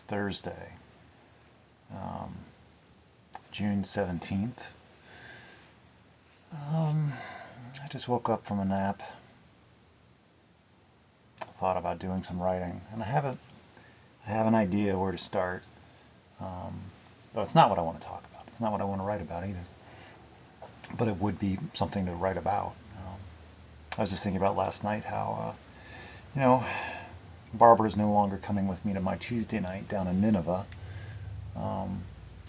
Thursday, June 17th. I just woke up from a nap, thought about doing some writing, and I have an idea where to start. But it's not what I want to talk about. It's not what I want to write about either. But it would be something to write about. I was just thinking about last night how, Barbara is no longer coming with me to my Tuesday night down in Nineveh.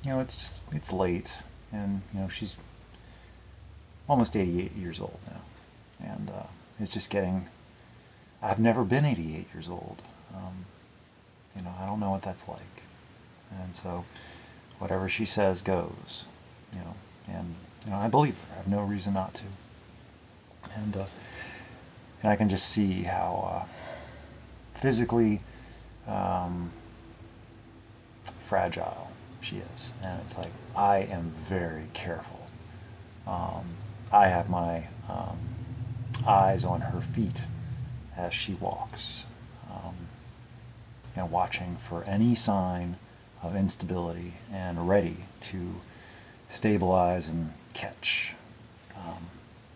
It's late, and she's almost 88 years old now, and it's just getting. I've never been 88 years old. I don't know what that's like, and so whatever she says goes. And I believe her. I have no reason not to, and I can just see how physically fragile she is, and it's like I am very careful. I have my eyes on her feet as she walks, watching for any sign of instability and ready to stabilize and catch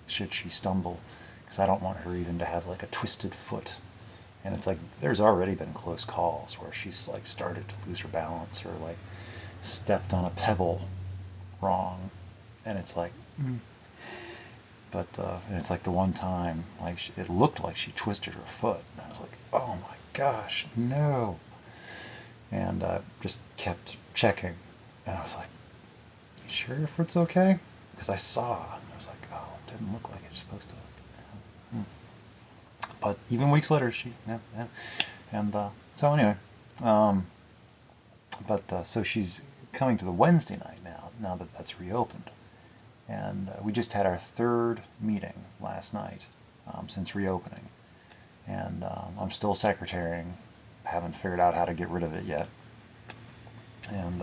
should she stumble, because I don't want her even to have like a twisted foot. And it's like there's already been close calls where she's like started to lose her balance or like stepped on a pebble wrong, and it's like but and it's like the one time like it looked like she twisted her foot, and I was like, oh my gosh, no. And just kept checking, and I was like, you sure your foot's okay? Because I saw, and I was like, oh, it didn't look like it's supposed to look. But even weeks later, yeah. And so anyway, so she's coming to the Wednesday night now that that's reopened. And we just had our third meeting last night since reopening. And I'm still secretarying. Haven't figured out how to get rid of it yet. And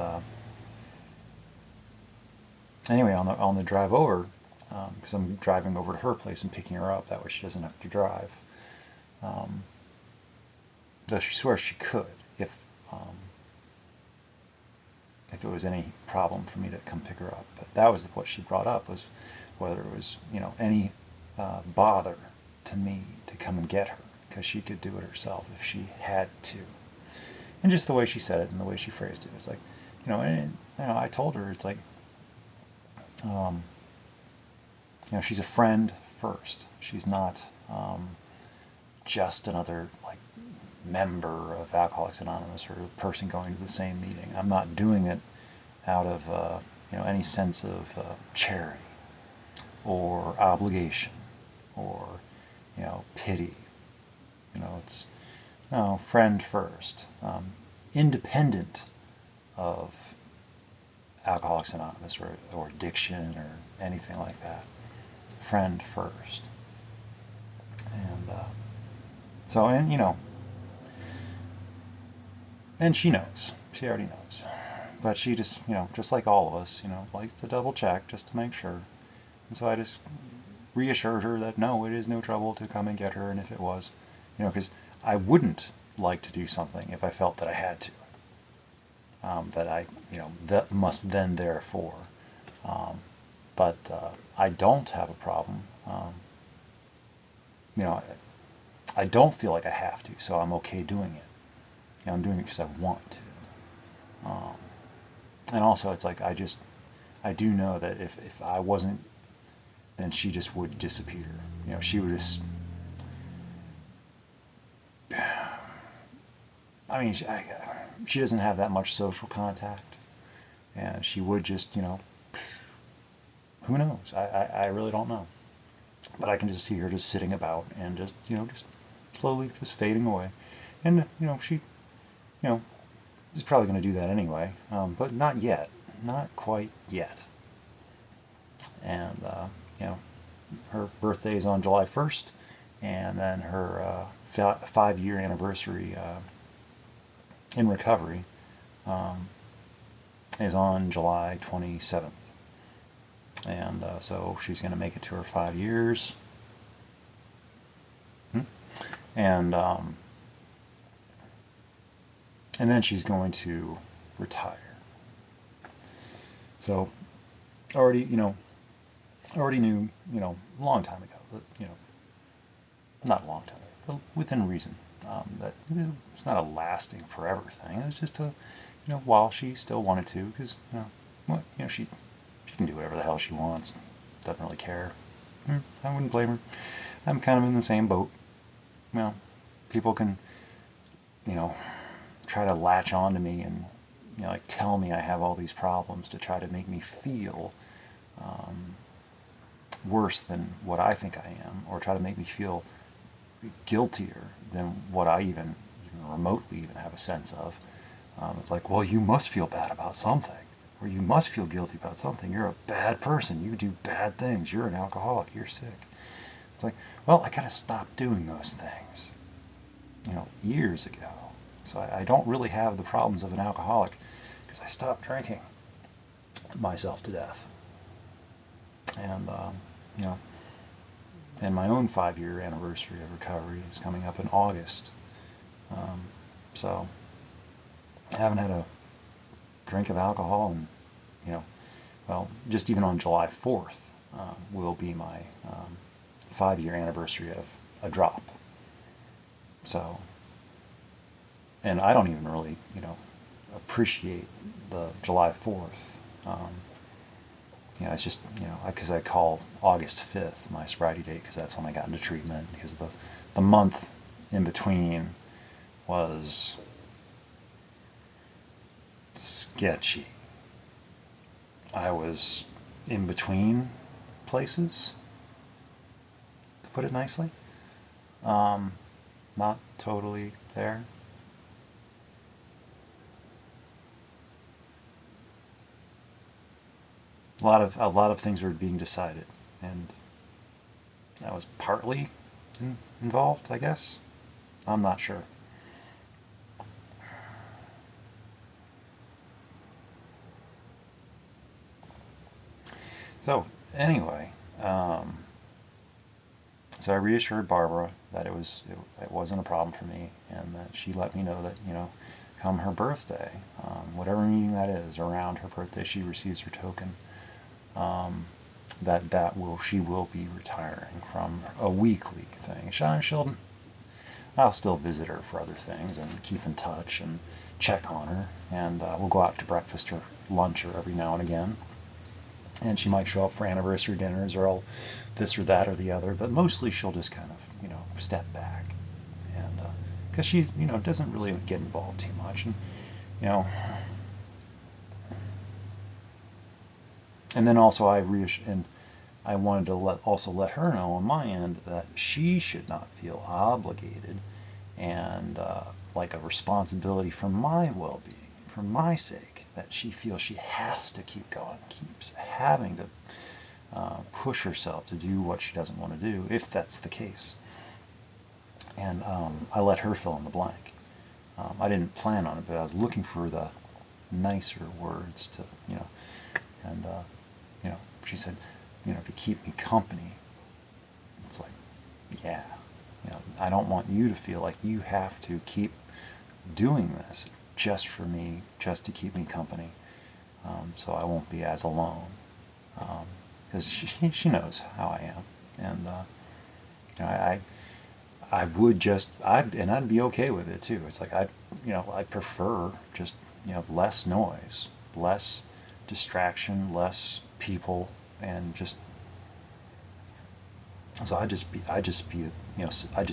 anyway, on the drive over, because I'm driving over to her place and picking her up, that way she doesn't have to drive. Though she swears she could if it was any problem for me to come pick her up. But that was what she brought up, was whether it was any bother to me to come and get her, because she could do it herself if she had to. And just the way she said it and the way she phrased it, it's like, I told her, it's like, she's a friend first. She's not just another like member of Alcoholics Anonymous or a person going to the same meeting. I'm not doing it out of any sense of charity or obligation or pity. It's no, friend first, independent of Alcoholics Anonymous or addiction or anything like that. Friend first. And and she knows. She already knows. But she just, just like all of us, likes to double check just to make sure. And so I just reassured her that no, it is no trouble to come and get her, and if it was, because I wouldn't like to do something if I felt that I had to. That I, that must then therefore. But I don't have a problem. I don't feel like I have to, so I'm okay doing it. I'm doing it because I want to. And also, it's like I do know that if I wasn't, then she just would disappear. She would just. I mean, she doesn't have that much social contact, and she would just, who knows? I really don't know. But I can just see her just sitting about and just, just slowly just fading away. And, she, is probably going to do that anyway, but not yet. Not quite yet. And, her birthday is on July 1st, and then her 5-year anniversary in recovery is on July 27th. And so she's going to make it to her 5 years. And and then she's going to retire. So already, already knew, a long time ago, that, not a long time ago, but within reason, that it's not a lasting forever thing. It was just a, while she still wanted to, because, well, she can do whatever the hell she wants. Doesn't really care. I wouldn't blame her. I'm kind of in the same boat. People can, try to latch on to me and, like tell me I have all these problems to try to make me feel worse than what I think I am, or try to make me feel guiltier than what I even remotely even have a sense of. It's like, well, you must feel bad about something, or you must feel guilty about something. You're a bad person. You do bad things. You're an alcoholic. You're sick. It's like, well, I gotta stop doing those things, years ago. So I don't really have the problems of an alcoholic because I stopped drinking myself to death. And, and my own 5-year anniversary of recovery is coming up in August. So I haven't had a drink of alcohol, and, well, just even on July 4th will be my 5-year anniversary of a drop. So, and I don't even really, appreciate the July 4th. It's just, because I call August 5th my sobriety date, because that's when I got into treatment, because the month in between was sketchy. I was in between places, to put it nicely. Not totally there. A lot of things were being decided, and I was partly involved, I guess. I'm not sure. So anyway, so I reassured Barbara that it wasn't a problem for me, and that she let me know that, come her birthday, whatever meeting that is, around her birthday, she receives her token. She will be retiring from a weekly thing. I'll still visit her for other things and keep in touch and check on her, and we'll go out to breakfast or lunch or every now and again. And she might show up for anniversary dinners, or this or that or the other, but mostly she'll just kind of, step back, and because she, doesn't really get involved too much, and and then also I wanted to let her know on my end that she should not feel obligated and like a responsibility for my well-being, for my sake, that she feels she has to keep going, keeps having to push herself to do what she doesn't want to do, if that's the case. And I let her fill in the blank. I didn't plan on it, but I was looking for the nicer words to, and she said, to keep me company. It's like, yeah, I don't want you to feel like you have to keep doing this just for me, just to keep me company, so I won't be as alone, because she knows how I am, and I'd be okay with it too. It's like I prefer just less noise, less distraction, less people, and just so I just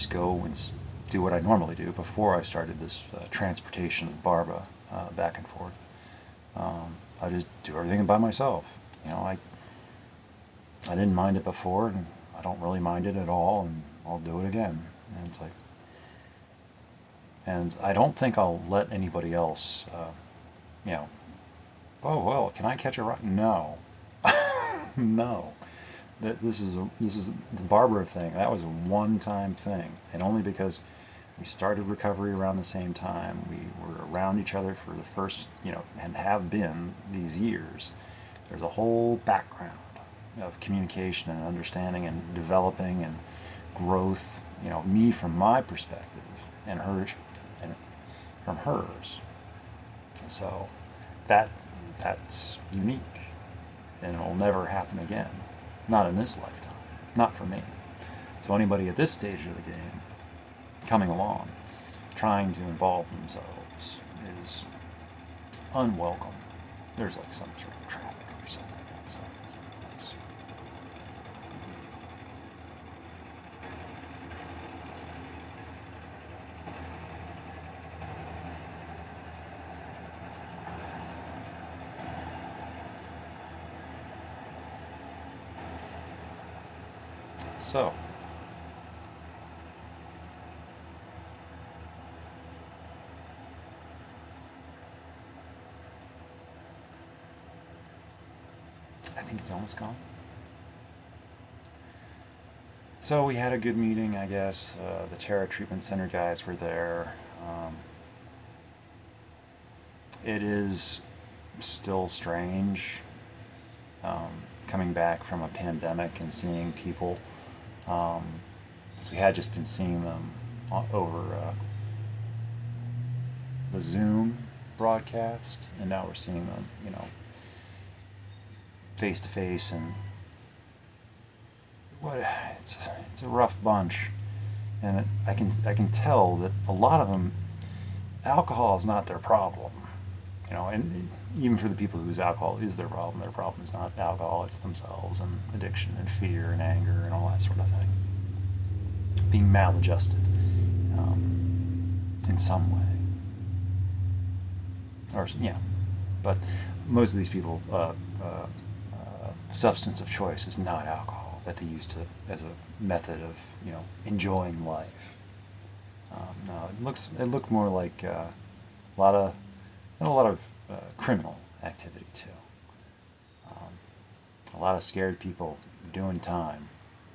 go and do what I normally do before I started this transportation of Barbara back and forth. I just do everything by myself. I didn't mind it before, and I don't really mind it at all, and I'll do it again. And it's like, and I don't think I'll let anybody else, oh well, can I catch a ride? No, no. This is the Barbara thing. That was a one-time thing, and only because we started recovery around the same time. We were around each other for the first, and have been these years. There's a whole background of communication and understanding and developing and growth. Me from my perspective, and hers, and from hers. So that that's unique, and it'll never happen again. Not in this lifetime. Not for me. So anybody at this stage of the game coming along, trying to involve themselves, is unwelcome. There's like some sort of traffic or something. So, so I think it's almost gone. So we had a good meeting, I guess. The Terra Treatment Center guys were there. It is still strange coming back from a pandemic and seeing people. So we had just been seeing them over the Zoom broadcast, and now we're seeing them, face to face, and it's a rough bunch, and I can tell that a lot of them, alcohol is not their problem, and even for the people whose alcohol is their problem is not alcohol, it's themselves and addiction and fear and anger and all that sort of thing, being maladjusted in some way, or but most of these people, substance of choice is not alcohol that they use as a method of enjoying life. No, it looked more like a lot of criminal activity too. A lot of scared people doing time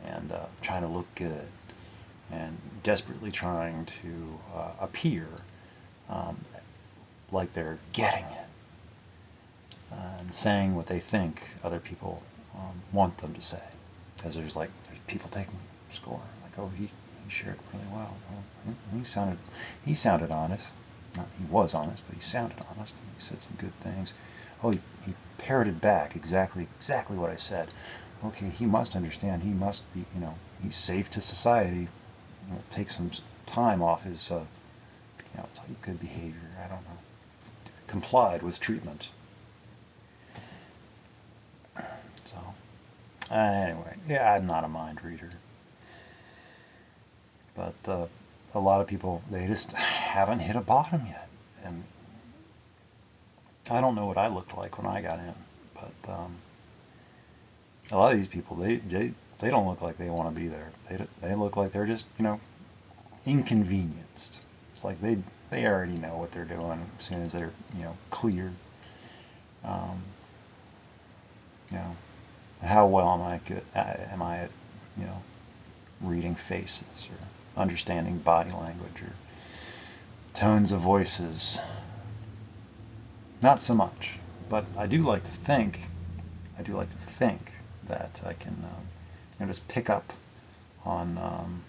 and trying to look good and desperately trying to appear like they're getting it, and saying what they think other people want them to say. Because there's people taking score, like, oh, he shared really well. Well, he sounded honest. Not he was honest, but he sounded honest. He said some good things. Oh, he parroted back exactly what I said. Okay, he must understand. He must be, he's safe to society. Take some time off his, it's like good behavior. I don't know. Complied with treatment. So, anyway, yeah, I'm not a mind reader, but a lot of people, they just haven't hit a bottom yet, and I don't know what I looked like when I got in, but a lot of these people, they don't look like they want to be there. They look like they're just inconvenienced. It's like they already know what they're doing as soon as they're cleared. How well am I at reading faces or understanding body language or tones of voices? Not so much, but I do like to think that I can just pick up on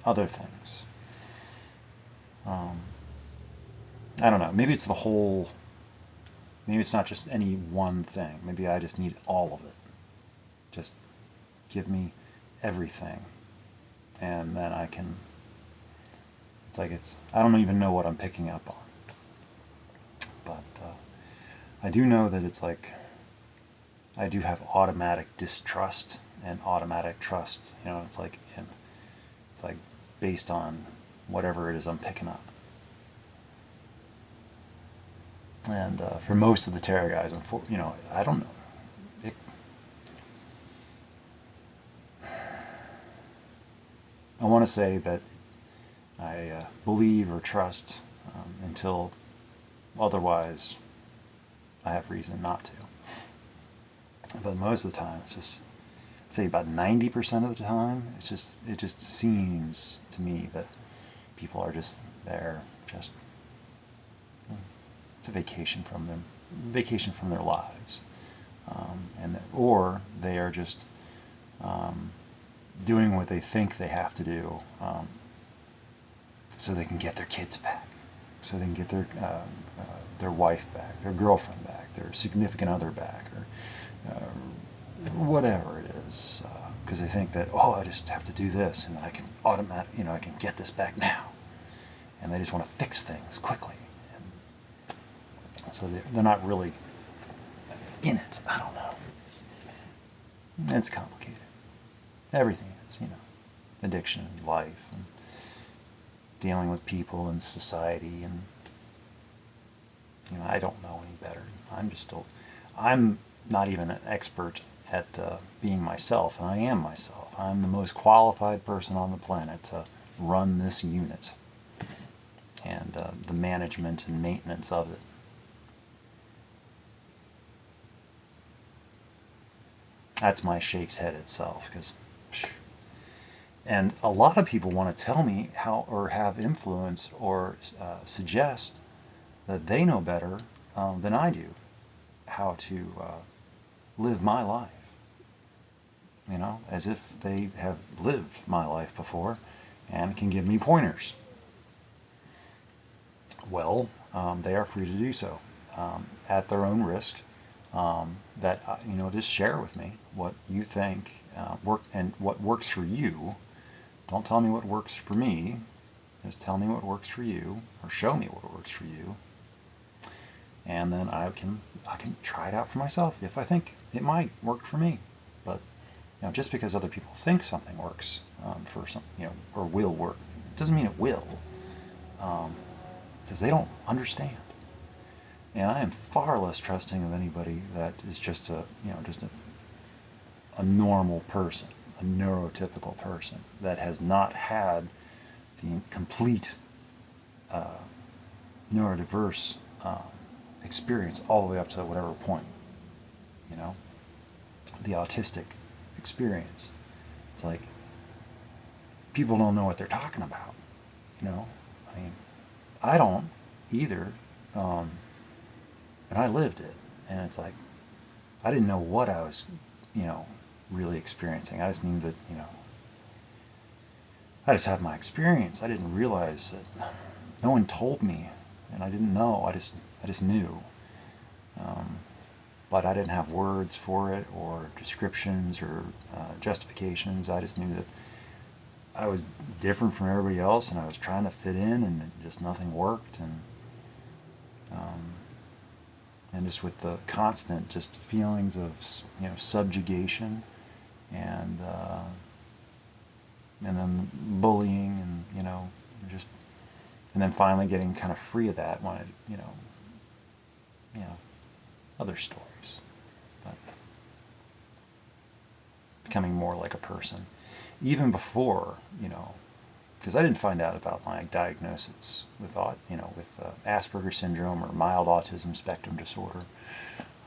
other things. I don't know. Maybe it's the whole. Maybe it's not just any one thing. Maybe I just need all of it. Just give me everything, and then I can. It's like I don't even know what I'm picking up on, but I do know that it's like I do have automatic distrust and automatic trust. It's like based on whatever it is I'm picking up. And for most of the tarot guys, I don't know. I want to say that I believe or trust until otherwise I have reason not to. But most of the time, it's just, I'd say about 90% of the time, it just seems to me that people are just there, just it's a vacation from their lives, or they are just doing what they think they have to do so they can get their kids back. so they can get their wife back, their girlfriend back, their significant other back, or whatever it is, because they think that, oh, I just have to do this and I can I can get this back now, and they just want to fix things quickly, and so they're not really in it. I don't know. It's complicated. Everything is, addiction, life, and dealing with people and society, and I don't know any better. I'm not even an expert at being myself, and I am myself. I'm the most qualified person on the planet to run this unit and the management and maintenance of it. That's my shakes head itself, and a lot of people want to tell me how, or have influence, or suggest that they know better than I do how to live my life. As if they have lived my life before and can give me pointers. Well, they are free to do so at their own risk. Just share with me what you think what works for you. Don't tell me what works for me. Just tell me what works for you, or show me what works for you, and then I can try it out for myself if I think it might work for me. But just because other people think something works for some, or will work, doesn't mean it will, because they don't understand. And I am far less trusting of anybody that is just a normal person, a neurotypical person that has not had the complete neurodiverse experience all the way up to whatever point, the autistic experience. It's like people don't know what they're talking about. I mean, I don't either, but I lived it, and it's like I didn't know what I was, really experiencing. I just knew that, I just had my experience. I didn't realize that no one told me, and I didn't know. I just knew. But I didn't have words for it, or descriptions, or justifications. I just knew that I was different from everybody else, and I was trying to fit in, and just nothing worked, and just with the constant just feelings of subjugation, and then bullying, and and then finally getting kind of free of that when other stories, but becoming more like a person. Even before, because I didn't find out about my diagnosis with Asperger's syndrome or mild autism spectrum disorder.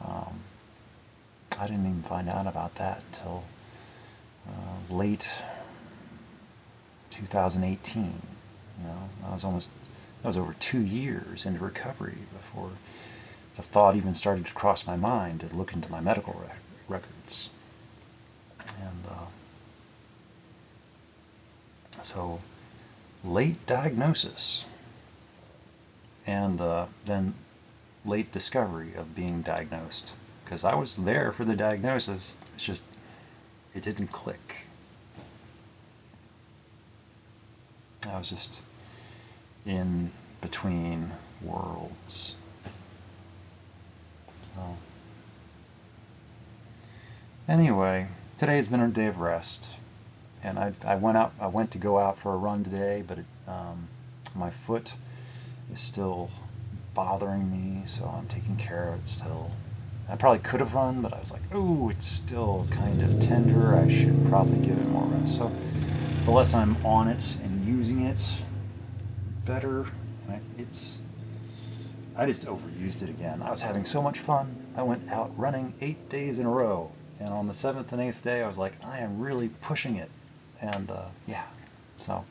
I didn't even find out about that until late 2018. I was over 2 years into recovery before the thought even started to cross my mind to look into my medical records. And so late diagnosis, and then late discovery of being diagnosed, because I was there for the diagnosis. It's just it didn't click. I was just in between worlds. So anyway, today has been a day of rest, and I went to go out for a run today, but my foot is still bothering me, so I'm taking care of it still. I probably could have run, but I was like, oh, it's still kind of tender. I should probably give it more rest. So the less I'm on it and using it, better. I just overused it again. I was having so much fun. I went out running 8 days in a row, and on the 7th and 8th day, I was like, I am really pushing it, and so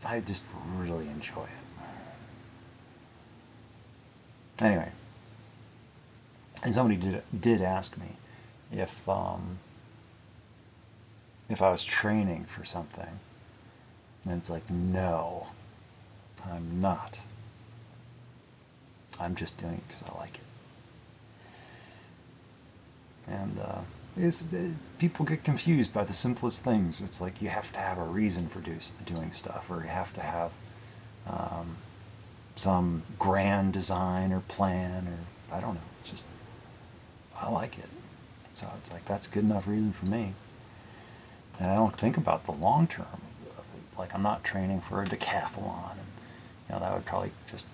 I just really enjoy it. Anyway, and somebody did ask me if I was training for something, and it's like, no, I'm not. I'm just doing it because I like it. And people get confused by the simplest things. It's like you have to have a reason for doing stuff, or you have to have um, some grand design or plan, or I don't know. It's just, I like it. So it's like, that's good enough reason for me. And I don't think about the long term. Like, I'm not training for a decathlon, and that would probably just,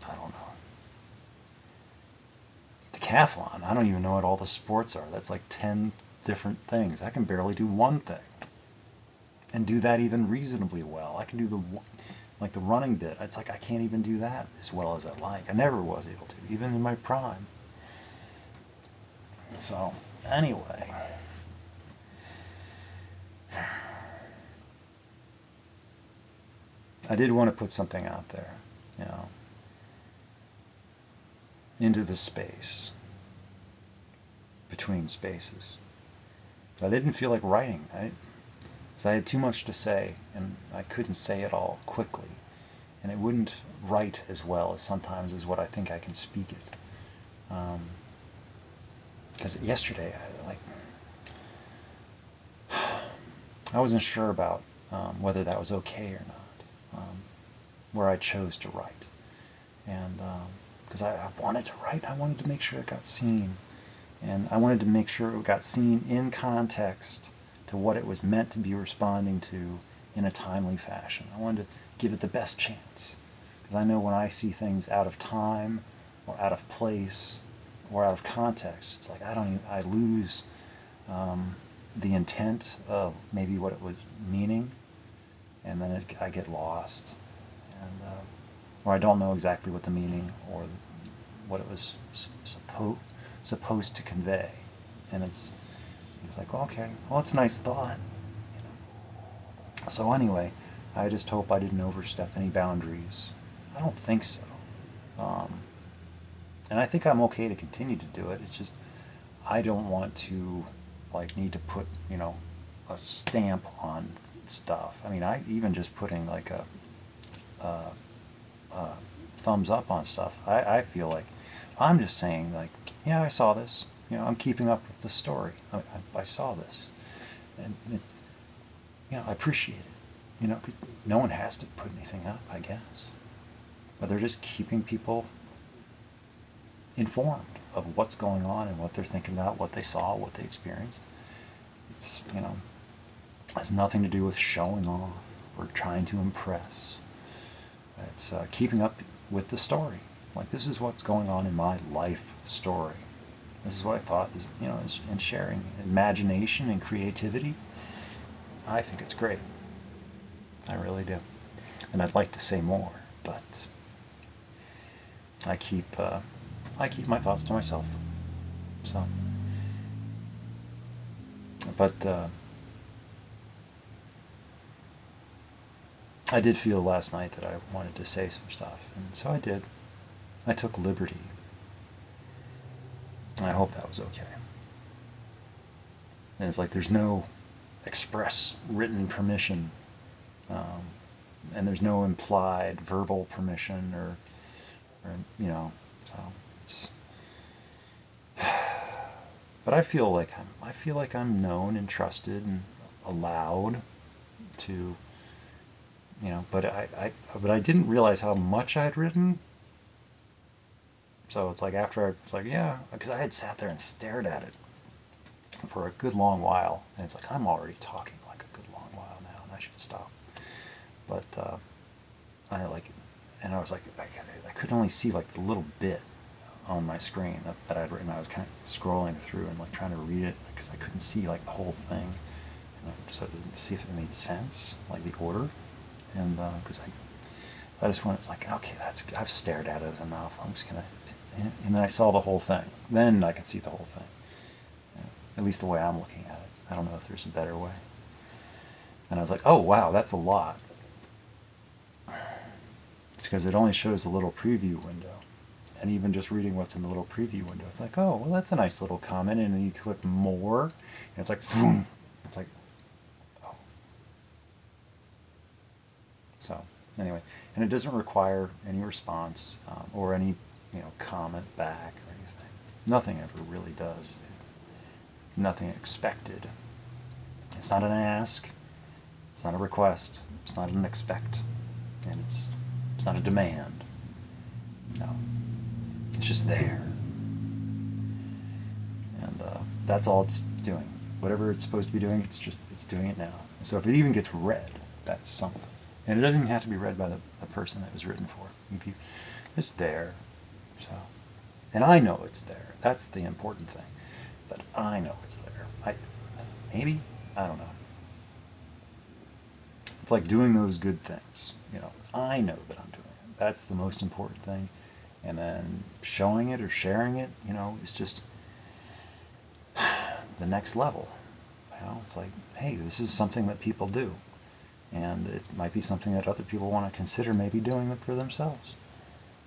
I don't know. Decathlon, I don't even know what all the sports are. That's like 10 different things. I can barely do one thing, and do that even reasonably well. I can do the running bit. It's like I can't even do that as well as I like. I never was able to, even in my prime. So anyway, I did want to put something out there, into the space between spaces. I didn't feel like writing. So I had too much to say, and I couldn't say it all quickly, and it wouldn't write as well as sometimes as what I think I can speak it. Because yesterday, I wasn't sure about whether that was okay or not, where I chose to write, and because I wanted to write, I wanted to make sure it got seen, and I wanted to make sure it got seen in context to what it was meant to be responding to in a timely fashion. I wanted to give it the best chance, because I know when I see things out of time or out of place or out of context, it's like I lose the intent of maybe what it was meaning, and then I get lost, and or I don't know exactly what the meaning or what it was supposed to convey, and it's like, okay, well, it's a nice thought. So anyway, I just hope I didn't overstep any boundaries. I don't think so. And I think I'm okay to continue to do it. It's just I don't want to need to put a stamp on stuff. I mean, I even just putting like a thumbs up on stuff. I feel like I'm just saying yeah, I saw this. I'm keeping up with the story. I saw this, and it's, I appreciate it. No one has to put anything up, I guess, but they're just keeping people informed of what's going on and what they're thinking about, what they saw, what they experienced. It's has nothing to do with showing off or trying to impress. It's keeping up with the story. Like, this is what's going on in my life story. This is what I thought is, in sharing imagination and creativity. I think it's great. I really do. And I'd like to say more, but I keep my thoughts to myself. So, but I did feel last night that I wanted to say some stuff, and so I did. I took liberty. And I hope that was okay. And it's like there's no express written permission, and there's no implied verbal permission, or so it's. But I feel like I'm known and trusted and allowed to, But I didn't realize how much I'd written. So it's like it's like, yeah, because I had sat there and stared at it for a good long while, and it's like I'm already talking like a good long while now, and I should stop. But I and I was like, I could only see like the little bit on my screen that I'd written. I was kind of scrolling through and trying to read it because I couldn't see the whole thing, and so to see if it made sense, the order, and because I just wanted, it's like, okay, I've stared at it enough. I'm just gonna. And then I saw the whole thing. Then I could see the whole thing. At least the way I'm looking at it. I don't know if there's a better way. And I was like, oh, wow, that's a lot. It's because it only shows the little preview window. And even just reading what's in the little preview window, it's like, oh, well, that's a nice little comment. And then you click more, and it's like, boom. It's like, oh. So Anyway, and it doesn't require any response or any comment back or anything. Nothing ever really does. Nothing expected. It's not an ask. It's not a request. It's not an expect. And it's not a demand. No. It's just there. And that's all it's doing. Whatever it's supposed to be doing, it's doing it now. So if it even gets read, that's something. And it doesn't even have to be read by the person that it was written for. It's there. So, and I know it's there. That's the important thing. But I know it's there. Maybe? I don't know. It's like doing those good things. I know that I'm doing it. That's the most important thing. And then showing it or sharing it, is just the next level. It's like, hey, this is something that people do. And it might be something that other people want to consider maybe doing it for themselves.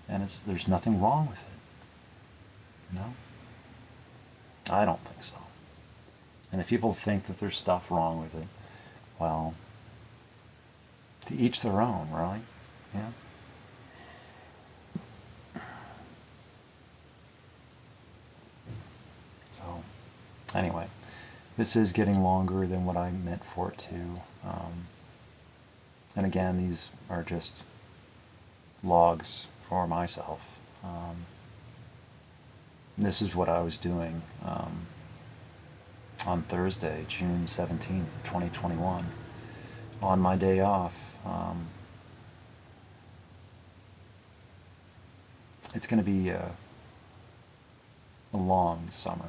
And there's nothing wrong with it. I don't think so. And if people think that there's stuff wrong with it, well, to each their own, right? Yeah. So, anyway, this is getting longer than what I meant for it to. And again, these are just logs for myself. This is what I was doing on Thursday, June 17th, 2021, on my day off. It's going to be a long summer,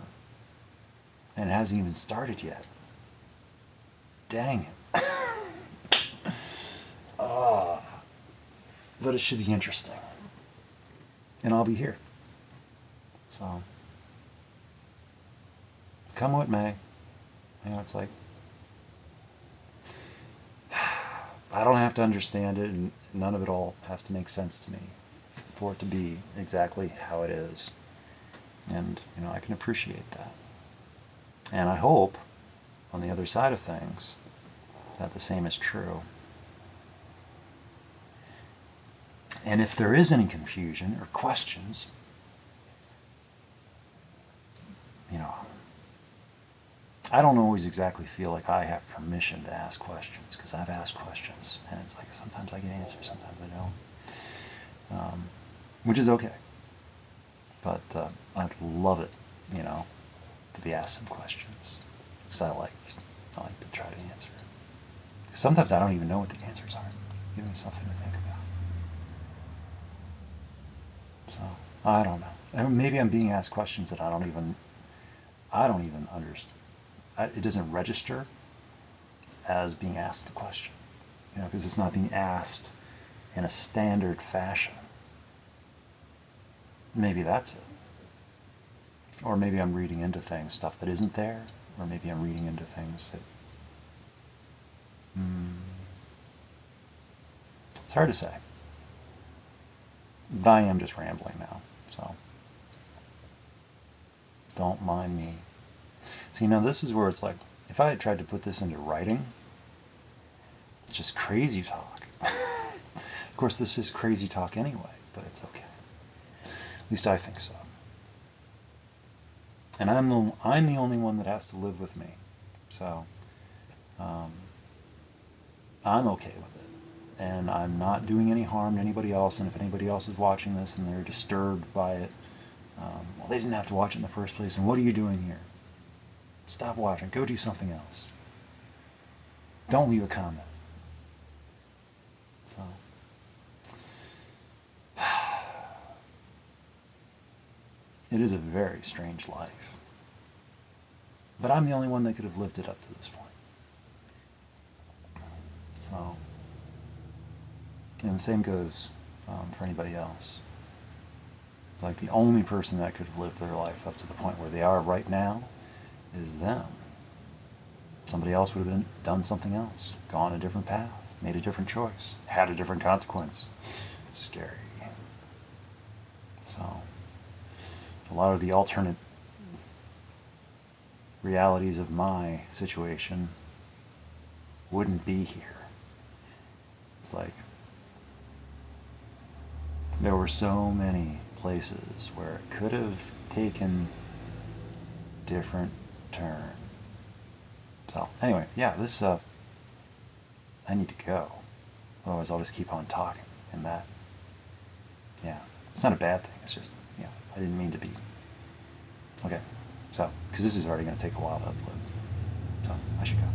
and it hasn't even started yet. Dang it. But it should be interesting. And I'll be here. So, come what may. It's like, I don't have to understand it, and none of it all has to make sense to me for it to be exactly how it is. And, I can appreciate that. And I hope, on the other side of things, that the same is true. And if there is any confusion or questions, I don't always exactly feel like I have permission to ask questions, because I've asked questions, and it's like sometimes I get answers, sometimes I don't, which is okay. But I'd love it, to be asked some questions, because I like to try to answer. Sometimes I don't even know what the answers are. Give me something to think about. So I don't know. Maybe I'm being asked questions that I don't even understand. It doesn't register as being asked the question, because it's not being asked in a standard fashion. Maybe that's it. Or maybe I'm reading into stuff that isn't there, or maybe I'm reading into things that it's hard to say. But I am just rambling now, so don't mind me. See, now this is where it's like, if I had tried to put this into writing, it's just crazy talk. Of course, this is crazy talk anyway, but it's okay. At least I think so. And I'm the only one that has to live with me, so I'm okay with it. And I'm not doing any harm to anybody else, and if anybody else is watching this and they're disturbed by it, well, they didn't have to watch it in the first place, and what are you doing here? Stop watching. Go do something else. Don't leave a comment. So, it is a very strange life. But I'm the only one that could have lived it up to this point. So, and the same goes for anybody else. It's like the only person that could have lived their life up to the point where they are right now is them. Somebody else would have done something else, gone a different path, made a different choice, had a different consequence. Scary. So, a lot of the alternate realities of my situation wouldn't be here. It's like, There were so many places where it could have taken different turn. So anyway, yeah, this I need to go. Otherwise, I'll just keep on talking, and that, yeah, it's not a bad thing. It's just, yeah, I didn't mean to be. Okay, so because this is already going to take a while to upload, so I should go.